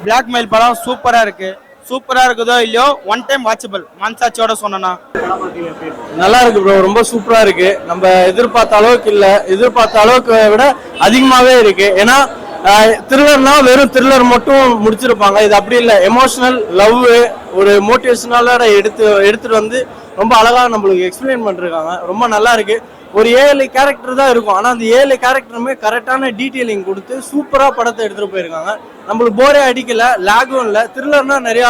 Blackmail படம் சூப்பரா இருக்கு. சூப்பரா இருக்குதோ இல்லையோ ஒன் டைம் வாட்சபிள். மனசாட்சியோட சொன்னா நல்லா இருக்கு ப்ரோ. ரொம்ப சூப்பரா இருக்கு. நம்ம எதிர்பார்த்த அளவுக்கு இல்ல, எதிர்பார்த்த அளவுக்கு விட அதிகமாவே இருக்கு. ஏன்னா த்ரில்லர்னா வெறும் த்ரில்லர் மட்டும் முடிச்சிருப்பாங்க. இது அப்படி இல்லை. எமோஷனல், லவ், ஒரு மோட்டிவேஷனலோட எடுத்துட்டு வந்து ரொம்ப அழகா நம்மளுக்கு எக்ஸ்பிளைன் பண்ணிருக்காங்க. ரொம்ப நல்லா இருக்கு. ஒரு 7 கேரக்டர் தான் இருக்கும். ஆனா அந்த 7 கேரக்டருமே கரெக்டான டீட்டெயிலிங் கொடுத்து சூப்பரா படத்தை எடுத்துட்டு போயிருக்காங்க. நம்மளுக்கு போரே அடிக்கல, லாகும் இல்லை. த்ரில்லர்னா நிறைய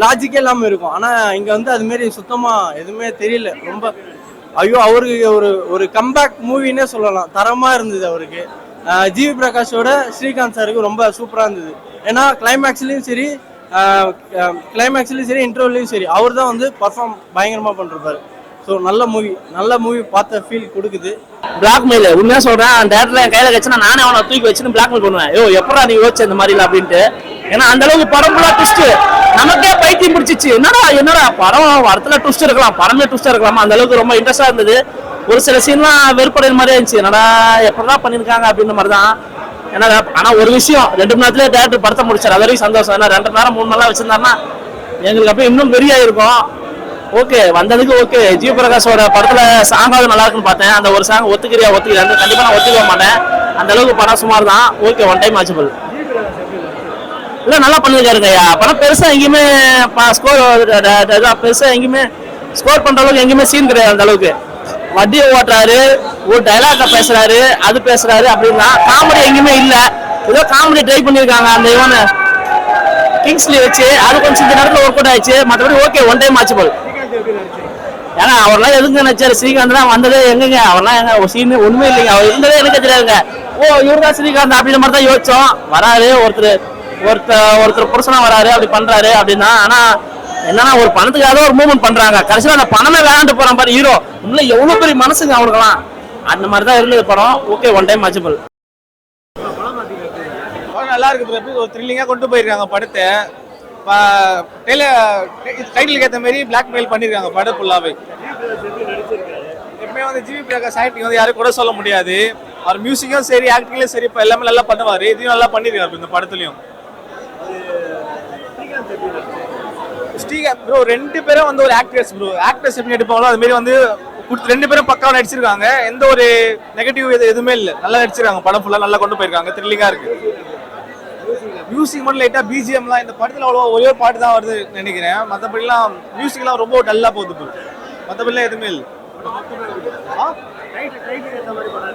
லாஜிக்கே இல்லாம இருக்கும். ஆனா இங்க வந்து அது மாதிரி சுத்தமா எதுவுமே தெரியல. ரொம்ப ஐயோ, அவருக்கு ஒரு கம்பேக் மூவின்னே சொல்லலாம். தரமா இருந்தது அவருக்கு. ஜிவி பிரகாஷோட ஸ்ரீகாந்த் சாருக்கு ரொம்ப சூப்பரா இருந்தது. ஏன்னா கிளைமேக்ஸ்லயும் சரி, இன்டர்வியூலையும் சரி அவர் தான் வந்து பர்ஃபார்ம் பயங்கரமா பண்ணிருப்பாரு. ஸோ நல்ல மூவி பார்த்த ஃபீல் கொடுக்குது. பிளாக்மெயில் உண்மையாக சொல்கிறேன். அந்த டேரக்டர் என் கையில் வச்சுன்னா நானே அவனை தூக்கி வச்சுன்னு பிளாக்மெயில் பண்ணுவேன். எப்படா நீ யோசிச்ச இந்த மாதிரி இல்லை அப்படின்ட்டு. ஏன்னா அந்த அளவுக்கு படம் ஃபுல்லாக ட்விஸ்ட் நமக்கே பைத்தியம் பிடிச்சிச்சு. என்னடா படம் வரத்துல ட்விஸ்ட் இருக்கலாம், படமே ட்விஸ்டாக இருக்கலாமா, அந்த அளவுக்கு ரொம்ப இன்ட்ரெஸ்டாக இருந்தது. ஒரு சில சீன்லாம் வெறுப்படைற மாதிரியே இருந்துச்சு. என்னடா எப்படிதான் பண்ணியிருக்காங்க அப்படின்ற மாதிரி தான். ஏன்னா ஆனால் ஒரு விஷயம், 2 மணி நேரத்துலேயே டேரக்டர் படத்தை முடிச்சார். அது வரைக்கும் சந்தோஷம். ஏன்னா 2 மணி நேரம் 3 மணி நேரம் வச்சிருந்தாருன்னா எங்களுக்கு அப்போ இன்னும் பெரிய இருக்கும். ஓகே வந்ததுக்கு ஓகே. ஜிவி பிரகாஷோட படத்துல சாங்காவது நல்லா இருக்குன்னு பார்த்தேன். அந்த ஒரு சாங் ஒத்துக்கிறியா கண்டிப்பா நான் ஒத்துக்க மாட்டேன். அந்த அளவுக்கு படம் சுமார் தான். Okay one time watchable. இல்ல நல்லா பண்ணிருக்காருங்க. படம் பெருசா எங்கேயுமே ஸ்கோர் பண்ற அளவுக்கு எங்கேயுமே சீன் கிடையாது. அந்த அளவுக்கு வட்டியை ஓட்டுறாரு, ஒரு டைலாக பேசுறாரு, அது பேசுறாரு அப்படின்னா. காமெடி எங்கேயுமே இல்ல. ஏதோ காமெடி ட்ரை பண்ணிருக்காங்க அந்த இவனை கிங்ஸ்லி வச்சு. அது கொஞ்சம் இந்த நேரத்தில் ஒர்க் அவுட் ஆயிடுச்சு. மற்றபடி ஓகே ஒன் டைம் வாட்சபிள். ஏன்னா அவர்லாம் எதுங்க நினைச்சாரு ஸ்ரீகாந்த் தான் வந்ததே எங்கங்க, அவர்லாம் எங்க சீன் ஒண்ணுமே இல்லைங்க. அவர் இருந்ததே எனக்கு தெரியாதுங்க. இவர் தான் ஸ்ரீகாந்த் அப்படின்ற மாதிரி தான் யோசிச்சோம். வராரு ஒருத்தர் புருஷனா வராரு, அப்படி பண்றாரு அப்படின்னா. ஆனா என்னன்னா ஒரு பணத்துக்காக ஒரு மூவ்மெண்ட் பண்றாங்க. கடைசியில் அந்த பணமே வேண்டாண்டு போற மாதிரி ஹீரோ உள்ள எவ்வளவு பெரிய மனசுங்க அவனுக்குலாம். அந்த மாதிரி தான் இருந்தது படம். Okay one time watchable. நல்லா இருக்கு. ஒரு த்ரில்லிங்கா கொண்டு போயிருக்காங்க படத்தை. டைட்டிலுக்கு ஏற்ற மாதிரி பிளாக்மெயில் பண்ணிருக்காங்க படம் ஃபுல்லாவே. எப்பவுமே வந்து ஜிவி பிரகாஷ் ஆக்டிங் வந்து யாரும் கூட சொல்ல முடியாது. அவர் மியூசிக்கும் சரி, ஆக்டிங்லயும் சரி, இப்போ எல்லாமே நல்லா பண்ணுவாரு. இதையும் நல்லா பண்ணிருக்காரு இந்த படத்துலயும். ஸ்ரீகாந்த் ப்ரோ 2 பேரும் வந்து ஒரு ஆக்டர்ஸ் ப்ரோ. ஆக்டர்ஸ் எப்படி நடிப்பாங்களோ அது மாதிரி வந்து 2 பேரும் பக்காவா நடிச்சிருக்காங்க. எந்த ஒரு நெகட்டிவ் எதுவுமே இல்லை. நல்லா நடிச்சிருக்காங்க. படம் ஃபுல்லா நல்லா கொண்டு போயிருக்காங்க. த்ரில்லிங்கா இருக்கு. மியூசிக் மட்டும் லைட்டா பிஜிஎம்லாம் இந்த படத்துல அவ்வளோ ஒரே பாட்டு தான் வருது நினைக்கிறேன். மற்றபடிலாம் மியூசிக்லாம் ரொம்ப டல்லா போகுது ப்ரோ. மற்றபடிலாம் எதுவுமே இல்லை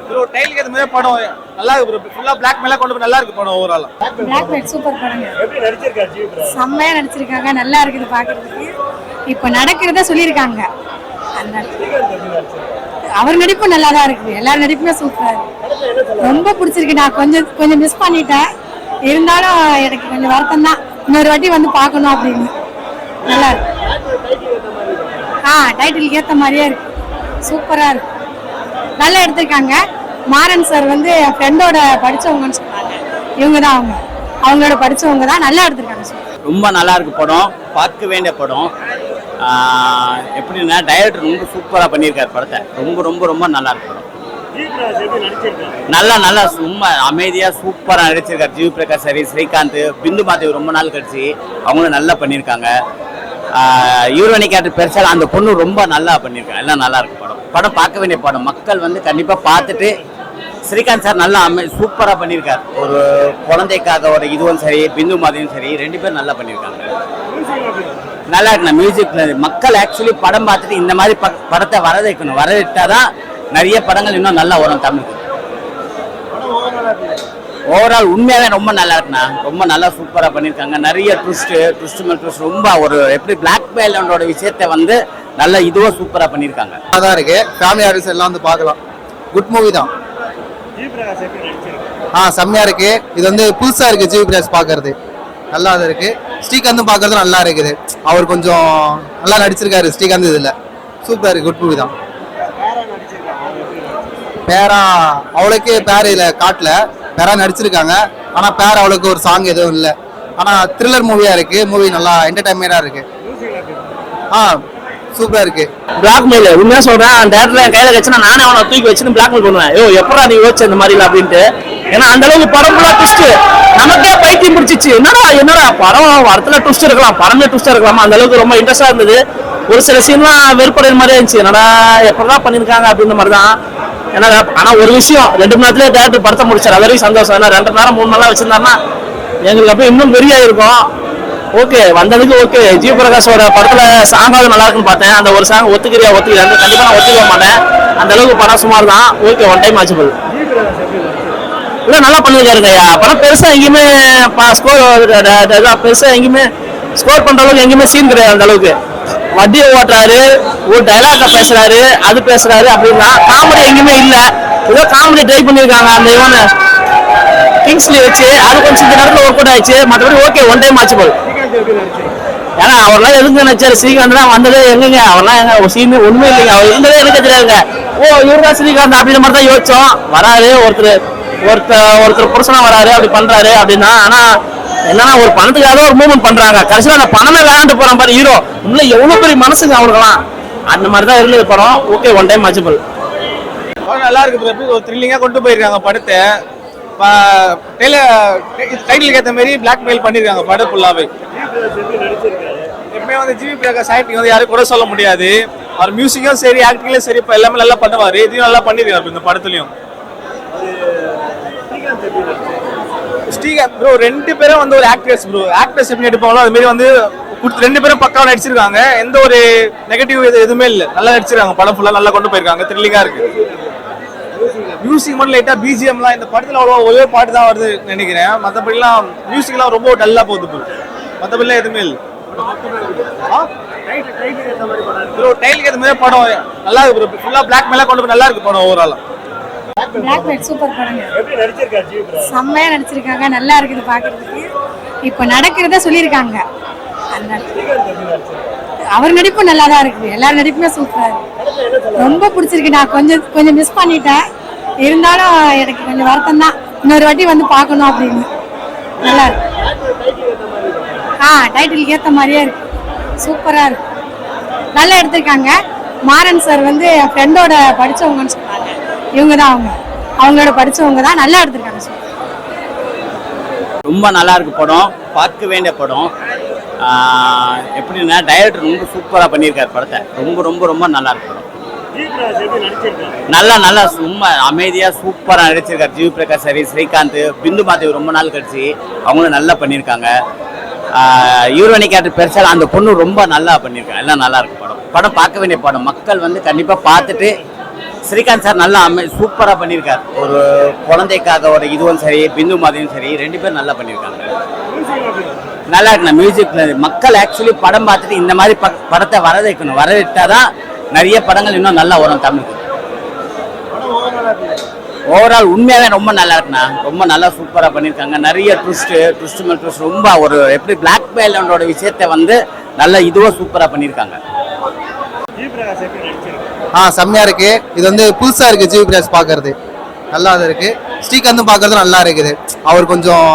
ப்ரோ. டைலுக்கு ஏற்ற மாதிரி படம் நல்லா இருக்கு ப்ரோ. ஃபுல்லா பிளாக் மேல கொண்டு போய் நல்லா இருக்கு படம். ஓவரால் பிளாக்மெயில் சூப்பர் படங்க. எப்படி நடிச்சிருக்காங்க? செம்மையா நடிச்சிருக்காங்க. நல்லா இருக்குது பாக்குறதுக்கு. இப்போ நடக்கிறத சொல்லியிருக்காங்க. அவர் நடிப்பும் நல்லா தான் இருக்கு. எல்லாரும் நடிப்புமே சூப்பரா இருக்கு. ரொம்ப பிடிச்சிருக்கு. நான் கொஞ்சம் மிஸ் பண்ணிட்டேன். இருந்தாலும் எனக்கு கொஞ்சம் வருத்தம் தான். இன்னொரு வாட்டி வந்து பார்க்கணும் அப்படின்னு. நல்லா இருக்கு. டைட்டிலுக்கு ஏற்ற மாதிரியே இருக்கு. சூப்பரா இருக்கு. நல்லா எடுத்திருக்காங்க. மாறன் சார் வந்து என் ஃப்ரெண்டோட படிச்சவங்கன்னு சொன்னாங்க. இவங்க தான் அவங்களோட படிச்சவங்க தான். நல்லா எடுத்திருக்காங்க. ரொம்ப நல்லா இருக்கு படம். பார்க்க வேண்டிய படம். எப்படின்னா டைரக்டர் ரொம்ப சூப்பரா பண்ணியிருக்காரு படத்தை. ரொம்ப ரொம்ப ரொம்ப நல்லா இருக்கு படம். நல்லா சும்மா அமைதியா சூப்பரா நடிச்சிருக்காரு ஜிவி பிரகாஷ் சரி, ஸ்ரீகாந்த், பிந்து மாதேவி ரொம்ப நாள் கழிச்சு அவங்களும் நல்லா பண்ணியிருக்காங்க. யூரோனி கேரக்டர் பெருசாக அந்த பொண்ணு ரொம்ப நல்லா பண்ணியிருக்காங்க. எல்லாம் நல்லா இருக்கு படம் பார்க்க வேண்டிய படம். மக்கள் வந்து கண்டிப்பா பார்த்துட்டு. ஸ்ரீகாந்த் சார் நல்லா சூப்பரா பண்ணியிருக்காரு. ஒரு குழந்தைக்காக ஒரு இதுவும் சரி, பிந்து மாதேவியும் சரி, 2 பேரும் நல்லா பண்ணியிருக்காங்க. நல்லா இருக்குண்ணா மியூசிக். மக்கள் ஆக்சுவலி படம் பார்த்துட்டு இந்த மாதிரி படத்தை வரவேற்றாதான் நிறைய படங்கள் இன்னும் நல்லா வரும் தமிழுக்கு. ஓவரால் உண்மையாவே ரொம்ப நல்லா இருக்குண்ணா. ரொம்ப நல்லா சூப்பரா பண்ணியிருக்காங்க. நிறைய ட்விஸ்ட் ரொம்ப ஒரு எப்படி பிளாக்மெயிலோட விஷயத்தை வந்து நல்லா இதுவோ சூப்பரா பண்ணியிருக்காங்க. அதான் இருக்கு. ஃபேமிலி ஆடியன்ஸ் எல்லாம் வந்து பார்க்கலாம். குட் மூவி தான். செம்மையா இருக்கு. இது வந்து புதுசா இருக்கு. ஜிவி பிரகாஷ் பாக்குறது நல்லா இருக்கு. ஸ்ரீகாந்தும் பாக்குறது நல்லா இருக்குது. அவர் கொஞ்சம் நல்லா நடிச்சிருக்காரு ஸ்ரீகாந்த். இதுல சூப்பரா இருக்கு. குட் மூவி தான். பேரா அவளுக்கு பேர் இல்லை காட்டல. பேரா நடிச்சிருக்காங்க. ஆனா பேர் அவளுக்கு ஒரு சாங் எதுவும் இல்லை. ஆனா த்ரில்லர் மூவியா இருக்கு. மூவி நல்லா என்டர்டைன்மெண்டா இருக்கு. சூப்பரா இருக்கு. பிளாக்மெயில் உண்மையா சொல்றேன். அந்த இடத்துல என் கையில கட்சினா நானே அவனை தூக்கி வச்சுன்னு பிளாக்மெயில் பண்ணுவேன். ஐயோ எப்படா நீ யோசிச்ச இந்த மாதிரி இல்லை அப்படின்ட்டு. ஏன்னா அந்த அளவுக்கு படம் ஃபுல்லா ட்விஸ்ட், நமக்கே பைத்தியம் பிடிச்சிச்சு. என்னடா படம் வரத்துல ட்விஸ்ட் இருக்கலாம், படமே ட்விஸ்டா இருக்கலாமா, அந்த அளவுக்கு ரொம்ப இன்ட்ரெஸ்டா இருந்தது. ஒரு சில சீன்லாம் வெறுப்படைற மாதிரியே இருந்துச்சு. என்னடா எப்படா பண்ணிருக்காங்க அப்படின்ற மாதிரி தான். ஏன்னா ஆனா ஒரு விஷயம் 2 மணி நேரத்துல டேரக்டர் படத்தை முடிச்சார், அது வரைக்கும் சந்தோஷம். ஏன்னா 2 மணி நேரம் 3 மணி நேரம் வச்சிருந்தாருன்னா எங்களுக்கு அப்போ இன்னும் பெரிய இருக்கும். ஓகே வந்ததுக்கு ஓகே. ஜிவிபிரகாஷோட படத்துல சாங்காவது நல்லா இருக்குன்னு பார்த்தேன். அந்த ஒரு சாங் ஒத்துக்கிறியா கண்டிப்பா நான் ஒத்துக்க மாட்டேன். அந்த அளவுக்கு படம் சுமார் தான். Okay one time watchable. இல்ல நல்லா பண்ணிருக்காருங்க ஐயா. படம் பெருசா எங்கேயுமே பெருசா எங்கேயுமே ஸ்கோர் பண்ற அளவுக்கு எங்கேயுமே சீன் கிடையாது. அந்த அளவுக்கு வட்டியை ஓட்டுறாரு, ஒரு டைலாக பேசுறாரு, அது பேசுறாரு அப்படின்னா. காமெடி எங்கேயுமே இல்ல. ஏதோ காமெடி ட்ரை பண்ணிருக்காங்க அந்த இவன் கிங்ஸ்லி வச்சு, அது கொஞ்சம் இந்த நேரத்தில் ஒர்க் அவுட் ஆயிடுச்சு. மற்றபடி ஓகே ஒன் டைம் வாட்சபிள். ஏன்னா அவர்லாம் எதுக்கு நினைச்சாரு ஸ்ரீகாந்த் தான் வந்ததே எங்கங்க, அவர்லாம் எங்க ஒரு சீன் ஒண்ணுமே இல்லைங்க. அவர் இருந்ததே எனக்கு தெரியாதுங்க. ஓ இவருதான் ஸ்ரீகாந்த் அப்படின்ற மாதிரி தான் யோசிச்சோம். வராரு ஒருத்தர் புருஷனா வராரு, அப்படி பண்றாரு அப்படின்னா. ஆனா என்னன்னா ஒரு பணத்துக்காக ஒரு மூவ்மெண்ட் பண்றாங்க. கடைசியில் அந்த பணமே விளையாண்டு போறான் பாரு ஹீரோ. உள்ள எவ்வளவு பெரிய மனசுங்க அவனுக்கெல்லாம். அந்த மாதிரி தான் இருந்தது படம். Okay one time watchable. நல்லா இருக்கு. ஒரு த்ரில்லிங்கா கொண்டு போயிருக்காங்க படத்தை. டைட்டிலுக்கு ஏற்ற மாதிரி பிளாக்மெயில் பண்ணிருக்காங்க படம் ஃபுல்லாவே. எப்பவுமே வந்து ஜிவிபிரகாஷ் ஆக்டிங் வந்து யாரும் கூட சொல்ல முடியாது. அவர் மியூசிக்கும் சரி, ஆக்டிங்லயும் சரி, இப்போ எல்லாமே நல்லா பண்ணுவாரு. இதையும் நல்லா பண்ணிருக்காரு இந்த படத்துலயும். ஸ்ரீகாந்த் ப்ரோ 2 பேரும் வந்து ஒரு ஆக்டர்ஸ் ப்ரோ. ஆக்டர்ஸ் எப்படி நடிப்பாங்களோ அது மாதிரி வந்து 2 பேரும் பக்காவா நடிச்சிருக்காங்க. எந்த ஒரு நெகட்டிவ் எதுவுமே இல்லை. நல்லா நடிச்சிருக்காங்க. படம் ஃபுல்லா நல்லா கொண்டு போயிருக்காங்க. த்ரில்லிங்கா இருக்கு. மியூசிக் மட்டும் லைட்டா பிஜிஎம்லாம் இந்த படத்துல அவ்வளோ ஒரே பாட்டு தான் வருது நினைக்கிறேன். மற்றபடிலாம் மியூசிக்லாம் ரொம்ப டல்லா போகுது ப்ரோ. மற்றபடிலாம் எதுவுமே இல்லை ப்ரோ. டைலுக்கு ஏற்ற மாதிரி படம் நல்லா இருக்கு ப்ரோ. ஃபுல்லா பிளாக் மேல கொண்டு போய் நல்லா இருக்கு படம் ஓவராலா. பிளாக்மெயில் சூப்பர் படம். செம்மையா நடிச்சிருக்காங்க. நல்லா இருக்குது பாக்குறதுக்கு. இப்ப நடக்கிறத சொல்லியிருக்காங்க. அவர் நடிப்பும் நல்லா தான் இருக்கு. எல்லாரும் நடிப்புமே சூப்பரா இருக்கு. ரொம்ப பிடிச்சிருக்கு. நான் கொஞ்சம் மிஸ் பண்ணிட்டேன். இருந்தாலும் எனக்கு கொஞ்சம் வருத்தம் தான். இன்னொரு வாட்டி வந்து பார்க்கணும் அப்படின்னு. நல்லா இருக்கு. டைட்டிலுக்கு ஏற்ற மாதிரியே இருக்கு. சூப்பரா இருக்கு. நல்லா எடுத்திருக்காங்க. மாறன் சார் வந்து என் ஃப்ரெண்டோட படிச்சவங்கன்னு சொன்னாங்க. இவங்க தான் அவங்களோட படிச்சவங்க தான். நல்லா எடுத்திருக்காங்க. ரொம்ப நல்லா இருக்கு படம். பார்க்க வேண்டிய படம். எப்படின்னா டைரக்டர் ரொம்ப சூப்பராக பண்ணியிருக்காரு படத்தை. ரொம்ப ரொம்ப ரொம்ப நல்லா இருக்கு படம். நல்லா சும்மா அமைதியாக சூப்பராக நடிச்சிருக்காரு ஜிவிபிரகாஷ் சரி, ஸ்ரீகாந்த், பிந்து மாதேவி ரொம்ப நாள் கழிச்சு அவங்களும் நல்லா பண்ணியிருக்காங்க. யூரோனி கேரக்டர் பெருசாக அந்த பொண்ணு ரொம்ப நல்லா பண்ணியிருக்காங்க. எல்லாம் நல்லா இருக்கு படம் பார்க்க வேண்டிய படம். மக்கள் வந்து கண்டிப்பாக பார்த்துட்டு. ஸ்ரீகாந்த் சார் நல்லா சூப்பராக பண்ணியிருக்காரு. ஒரு குழந்தைக்காக ஒரு இதுவும் சரி, பிந்து மாதேவியும் சரி, 2 பேரும் நல்லா பண்ணியிருக்காங்க. நல்லா இருக்குண்ணா மியூசிக்ல. மக்கள் ஆக்சுவலி படம் பார்த்துட்டு இந்த மாதிரி படத்தை வரவேற்றாதான் நிறைய படங்கள் இன்னும் நல்லா வரும் தமிழுக்கு. ஓவரால் உண்மையாவே ரொம்ப நல்லா இருக்குண்ணா. ரொம்ப நல்லா சூப்பராக பண்ணியிருக்காங்க. நிறைய ட்விஸ்ட் ரொம்ப ஒரு எப்படி பிளாக்மெயிலோட விஷயத்தை வந்து நல்லா இதுவோ சூப்பராக பண்ணியிருக்காங்க. செம்மையா இருக்கு. இது வந்து புதுசா இருக்கு ஜிவிபிரகாஷ் பாக்குறது. நல்லா இருக்கு. ஸ்ரீகாந்தும் பாக்குறது நல்லா இருக்குது. அவர் கொஞ்சம்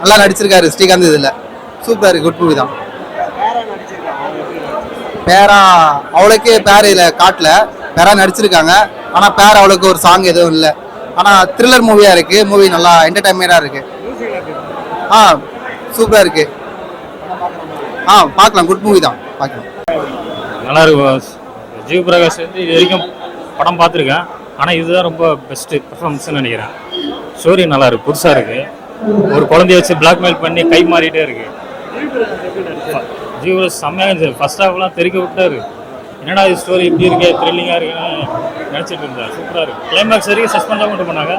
நல்லா நடிச்சிருக்காரு ஸ்ரீகாந்த். இதுல சூப்பரா இருக்கு. குட் மூவி தான். பேரா அவளுக்கே பேர் இல்ல காட்டல. பேரா நடிச்சிருக்காங்க. ஆனா பேர் அவளுக்கு ஒரு சாங் எதுவும் இல்லை. ஆனா த்ரில்லர் மூவியா இருக்கு. மூவி நல்லா என்டர்டைன்மெண்டா இருக்கு. சூப்பரா இருக்கு. பார்க்கலாம். குட் மூவி தான். பார்க்கலாம். நல்லா இருக்கு. ஜிவிபிரகாஷ் வந்து இது வரைக்கும் படம் பார்த்துருக்கேன். ஆனால் இதுதான் ரொம்ப பெஸ்ட்டு பர்ஃபார்மன்ஸ்னு நினைக்கிறேன். ஸ்டோரி நல்லா இருக்கு. புதுசாக இருக்கு. ஒரு குழந்தைய வச்சு பிளாக்மெயில் பண்ணி கை மாறிட்டே இருக்கு. ஜிவிபிரகாஷ் செம்மையாக இருந்துச்சு. ஃபர்ஸ்ட் ஹாஃப்லாம் தெறிக்க விட்டாரு. என்னடா இது ஸ்டோரி இப்படி இருக்கு, த்ரில்லிங்காக இருக்குன்னு நினச்சிட்டு இருந்தார். சூப்பராக இருக்குது. கிளைமேக்ஸ் வரைக்கும் சஸ்பென்ஸாக கொண்டு போனாங்க.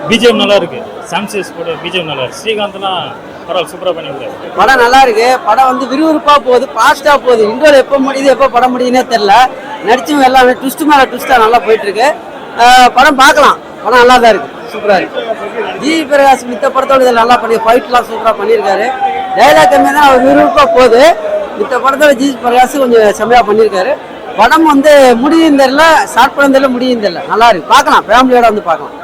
பிஜிஎம் நல்லா இருக்கு. சாம்சஸ் கூட பிஜிஎம் நல்லா இருக்கு. ஸ்ரீகாந்த்லாம் பரவாயில்ல சூப்பராக பண்ணிவிட்டாரு. படம் நல்லா இருக்கு. படம் வந்து விறுவிறுப்பாக போகுது, ஃபாஸ்ட்டாக போகுது. இன்டோர் எப்போ முடியுது எப்போ படம் முடியுதுன்னே தெரியல. நடிச்சவங்க எல்லாமே ட்விஸ்ட் மேலே ட்விஸ்ட்டாக நல்லா போயிட்டு இருக்கு. படம் பார்க்கலாம். படம் நல்லா தான் இருக்கு. சூப்பராக இருக்கு. ஜிவிபிரகாஷ் மித்த படத்தோட இதில் நல்லா பண்ணி ஃபைட்லாம் சூப்பராக பண்ணியிருக்காரு. டைலாக் கம்மியாக தான் அவர் விறுவிறுப்பாக போகுது. மித்த படத்தோட ஜிவிபிரகாஷ் கொஞ்சம் செம்மையாக பண்ணியிருக்காரு. படம் வந்து முடியும் தெரியல, ஸ்டார்ட் பண்ண தெரியல, முடியும் தெரியல. நல்லா இருக்கு. பார்க்கலாம். ஃபேமிலியோட வந்து பார்க்கலாம்.